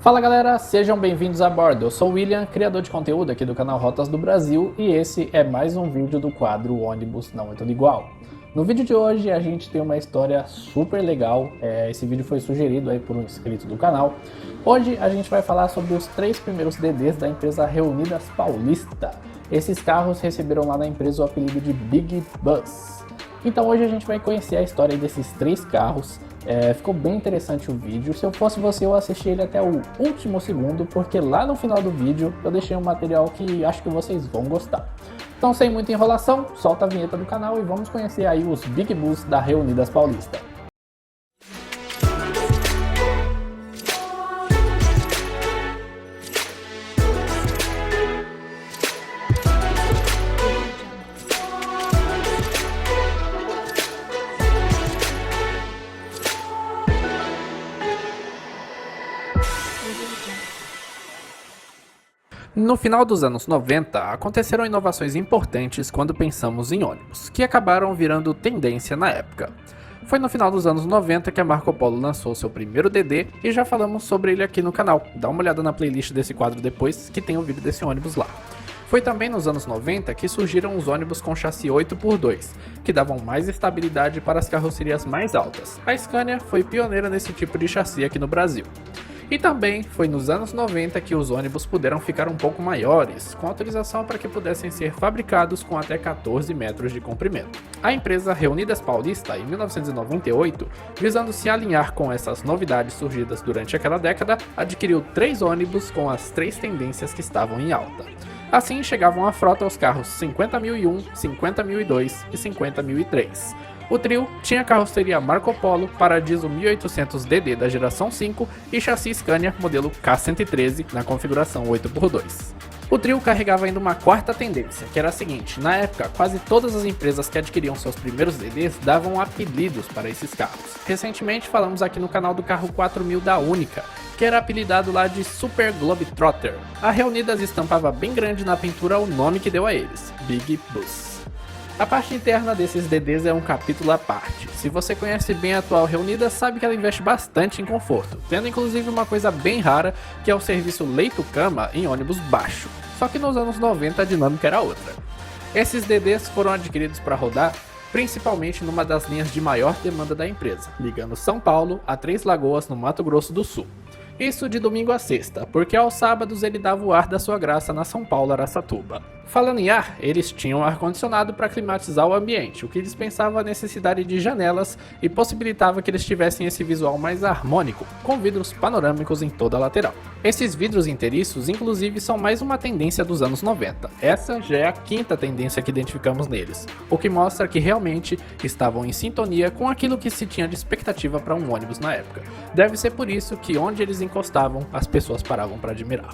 Fala galera, sejam bem-vindos a bordo. Eu sou o William, criador de conteúdo aqui do canal Rotas do Brasil, e esse é mais um vídeo do quadro Ônibus Não é Tudo Igual. No vídeo de hoje a gente tem uma história super legal, esse vídeo foi sugerido aí por um inscrito do canal. Hoje a gente vai falar sobre os 3 primeiros DDs da empresa Reunidas Paulista. Esses carros receberam lá na empresa o apelido de Big Bus. Então hoje a gente vai conhecer a história desses 3 carros. Ficou bem interessante o vídeo. Se eu fosse você, eu assisti ele até o último segundo, porque lá no final do vídeo eu deixei um material que acho que vocês vão gostar. Então, sem muita enrolação, solta a vinheta do canal e vamos conhecer aí os Big Bus da Reunidas Paulista. No final dos anos 90, aconteceram inovações importantes quando pensamos em ônibus, que acabaram virando tendência na época. Foi no final dos anos 90 que a Marco Polo lançou seu primeiro DD e já falamos sobre ele aqui no canal. Dá uma olhada na playlist desse quadro depois, que tem o vídeo desse ônibus lá. Foi também nos anos 90 que surgiram os ônibus com chassi 8x2, que davam mais estabilidade para as carrocerias mais altas. A Scania foi pioneira nesse tipo de chassi aqui no Brasil. E também foi nos anos 90 que os ônibus puderam ficar um pouco maiores, com autorização para que pudessem ser fabricados com até 14 metros de comprimento. A empresa Reunidas Paulista, em 1998, visando se alinhar com essas novidades surgidas durante aquela década, adquiriu 3 ônibus com as 3 tendências que estavam em alta. Assim chegavam à frota os carros 50.001, 50.002 e 50.003. O trio tinha carroceria Marco Polo, Paradiso 1800DD da geração 5 e chassi Scania modelo K113 na configuração 8x2. O trio carregava ainda uma quarta tendência, que era a seguinte: na época, quase todas as empresas que adquiriam seus primeiros DDs davam apelidos para esses carros. Recentemente falamos aqui no canal do carro 4000 da Única, que era apelidado lá de Super Globetrotter. A Reunidas estampava bem grande na pintura o nome que deu a eles, Big Bus. A parte interna desses DDs é um capítulo à parte. Se você conhece bem a atual Reunidas, sabe que ela investe bastante em conforto, tendo inclusive uma coisa bem rara, que é o serviço leito-cama em ônibus baixo. Só que nos anos 90 a dinâmica era outra. Esses DDs foram adquiridos para rodar principalmente numa das linhas de maior demanda da empresa, ligando São Paulo a Três Lagoas, no Mato Grosso do Sul. Isso de domingo a sexta, porque aos sábados ele dava o ar da sua graça na São Paulo-Araçatuba. Falando em ar, eles tinham ar-condicionado para climatizar o ambiente, o que dispensava a necessidade de janelas e possibilitava que eles tivessem esse visual mais harmônico, com vidros panorâmicos em toda a lateral. Esses vidros inteiriços, inclusive, são mais uma tendência dos anos 90. Essa já é a 5ª tendência que identificamos neles, o que mostra que realmente estavam em sintonia com aquilo que se tinha de expectativa para um ônibus na época. Deve ser por isso que onde eles encostavam, as pessoas paravam para admirar.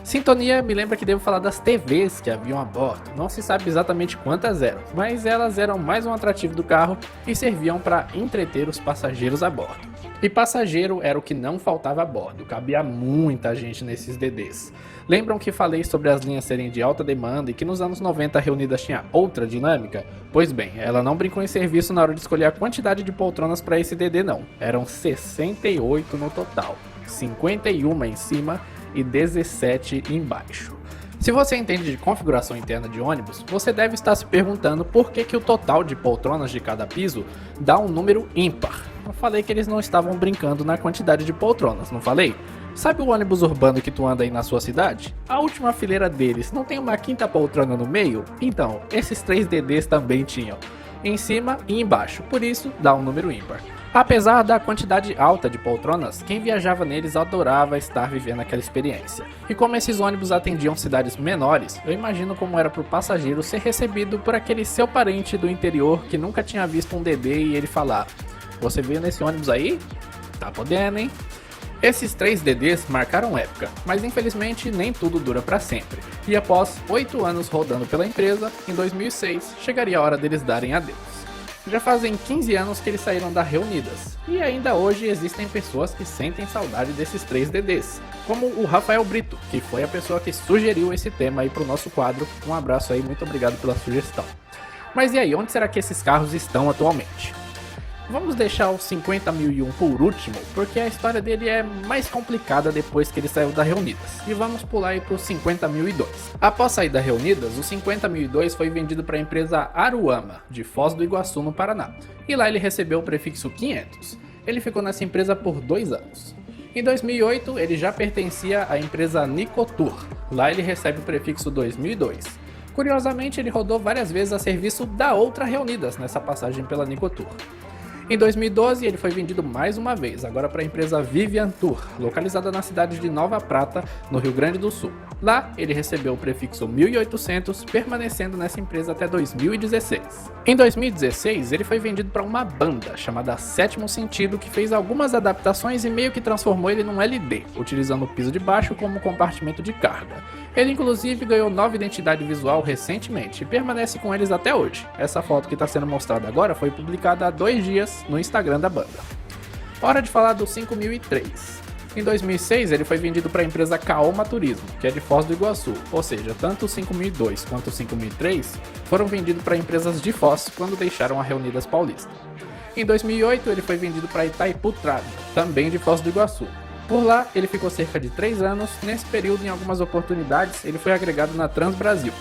Sintonia me lembra que devo falar das TVs que haviam a bordo. Não se sabe exatamente quantas eram, mas elas eram mais um atrativo do carro e serviam para entreter os passageiros a bordo. E passageiro era o que não faltava a bordo, cabia muita gente nesses DDs. Lembram que falei sobre as linhas serem de alta demanda e que nos anos 90 a Reunidas tinha outra dinâmica? Pois bem, ela não brincou em serviço na hora de escolher a quantidade de poltronas para esse DD não. Eram 68 no total, 51 em cima e 17 embaixo. Se você entende de configuração interna de ônibus, você deve estar se perguntando por que o total de poltronas de cada piso dá um número ímpar. Eu falei que eles não estavam brincando na quantidade de poltronas, não falei? Sabe o ônibus urbano que tu anda aí na sua cidade? A última fileira deles não tem uma 5ª poltrona no meio? Então, esses 3 DDs também tinham, em cima e embaixo, por isso dá um número ímpar. Apesar da quantidade alta de poltronas, quem viajava neles adorava estar vivendo aquela experiência. E como esses ônibus atendiam cidades menores, eu imagino como era para o passageiro ser recebido por aquele seu parente do interior que nunca tinha visto um DD e ele falar: "Você veio nesse ônibus aí? Tá podendo, hein?" Esses 3 DDs marcaram época, mas infelizmente nem tudo dura para sempre. E após 8 anos rodando pela empresa, em 2006 chegaria a hora deles darem adeus. Já fazem 15 anos que eles saíram da Reunidas, e ainda hoje existem pessoas que sentem saudade desses 3 DDs, como o Rafael Brito, que foi a pessoa que sugeriu esse tema aí pro nosso quadro. Um abraço aí, muito obrigado pela sugestão. Mas e aí, onde será que esses carros estão atualmente? Vamos deixar o 50.001 por último, porque a história dele é mais complicada depois que ele saiu da Reunidas. E vamos pular aí para o 50.002. Após sair da Reunidas, o 50.002 foi vendido para a empresa Aruama, de Foz do Iguaçu, no Paraná. E lá ele recebeu o prefixo 500. Ele ficou nessa empresa por 2 anos. Em 2008, ele já pertencia à empresa Nicotur. Lá ele recebe o prefixo 2002. Curiosamente, ele rodou várias vezes a serviço da outra Reunidas nessa passagem pela Nicotur. Em 2012, ele foi vendido mais uma vez, agora para a empresa Vivian Tour, localizada na cidade de Nova Prata, no Rio Grande do Sul. Lá, ele recebeu o prefixo 1800, permanecendo nessa empresa até 2016. Em 2016, ele foi vendido para uma banda chamada Sétimo Sentido, que fez algumas adaptações e meio que transformou ele num LD, utilizando o piso de baixo como compartimento de carga. Ele inclusive ganhou nova identidade visual recentemente e permanece com eles até hoje. Essa foto que está sendo mostrada agora foi publicada há 2 dias no Instagram da banda. Hora de falar do 5003. Em 2006 ele foi vendido para a empresa Kaoma Turismo, que é de Foz do Iguaçu, ou seja, tanto o 5002 quanto o 5003 foram vendidos para empresas de Foz quando deixaram a Reunidas Paulista. Em 2008 ele foi vendido para Itaipu Trade, também de Foz do Iguaçu. Por lá, ele ficou cerca de 3 anos. Nesse período, em algumas oportunidades, ele foi agregado na Trans Brasil.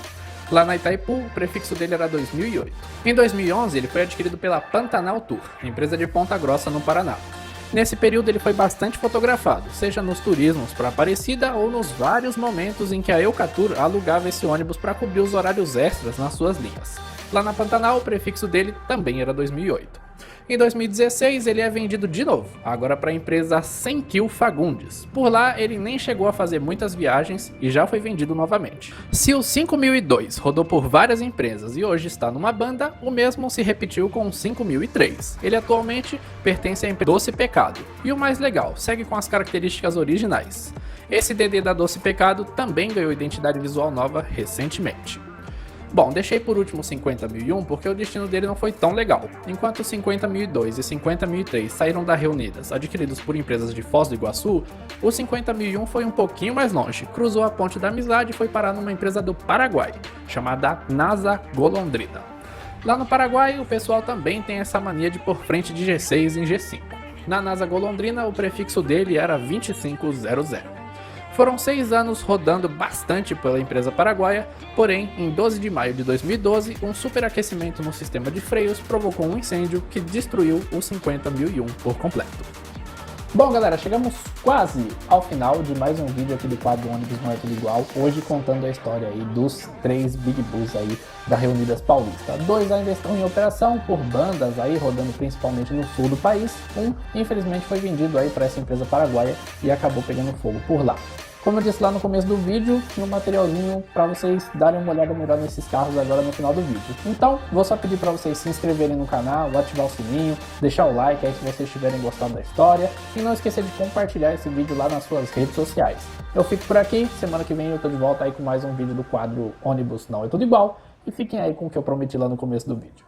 Lá na Itaipu, o prefixo dele era 2008. Em 2011, ele foi adquirido pela Pantanal Tour, empresa de Ponta Grossa, no Paraná. Nesse período, ele foi bastante fotografado, seja nos turismos para Aparecida ou nos vários momentos em que a Eucatur alugava esse ônibus para cobrir os horários extras nas suas linhas. Lá na Pantanal, o prefixo dele também era 2008. Em 2016 ele é vendido de novo, agora para a empresa Senkil Fagundes. Por lá ele nem chegou a fazer muitas viagens e já foi vendido novamente. Se o 5002 rodou por várias empresas e hoje está numa banda, o mesmo se repetiu com o 5003. Ele atualmente pertence à empresa Doce Pecado. E o mais legal, segue com as características originais. Esse DD da Doce Pecado também ganhou identidade visual nova recentemente. Bom, deixei por último o 50.001 porque o destino dele não foi tão legal. Enquanto o 50.002 e 50.003 saíram da Reunidas, adquiridos por empresas de Foz do Iguaçu, o 50.001 foi um pouquinho mais longe, cruzou a ponte da amizade e foi parar numa empresa do Paraguai, chamada NASA Golondrina. Lá no Paraguai, o pessoal também tem essa mania de pôr frente de G6 em G5. Na NASA Golondrina, o prefixo dele era 2500. Foram 6 anos rodando bastante pela empresa paraguaia, porém, em 12 de maio de 2012, um superaquecimento no sistema de freios provocou um incêndio que destruiu o 50.001 por completo. Bom, galera, chegamos quase ao final de mais um vídeo aqui do quadro Ônibus Não É Tudo Igual, hoje contando a história aí dos 3 Big Bulls aí da Reunidas Paulista. 2 ainda estão em operação por bandas aí, rodando principalmente no sul do país. Um, infelizmente, foi vendido aí para essa empresa paraguaia e acabou pegando fogo por lá. Como eu disse lá no começo do vídeo, tinha um materialzinho para vocês darem uma olhada melhor nesses carros agora no final do vídeo. Então, vou só pedir para vocês se inscreverem no canal, ativar o sininho, deixar o like aí se vocês tiverem gostado da história e não esquecer de compartilhar esse vídeo lá nas suas redes sociais. Eu fico por aqui, semana que vem eu tô de volta aí com mais um vídeo do quadro Ônibus Não É Tudo Igual e fiquem aí com o que eu prometi lá no começo do vídeo.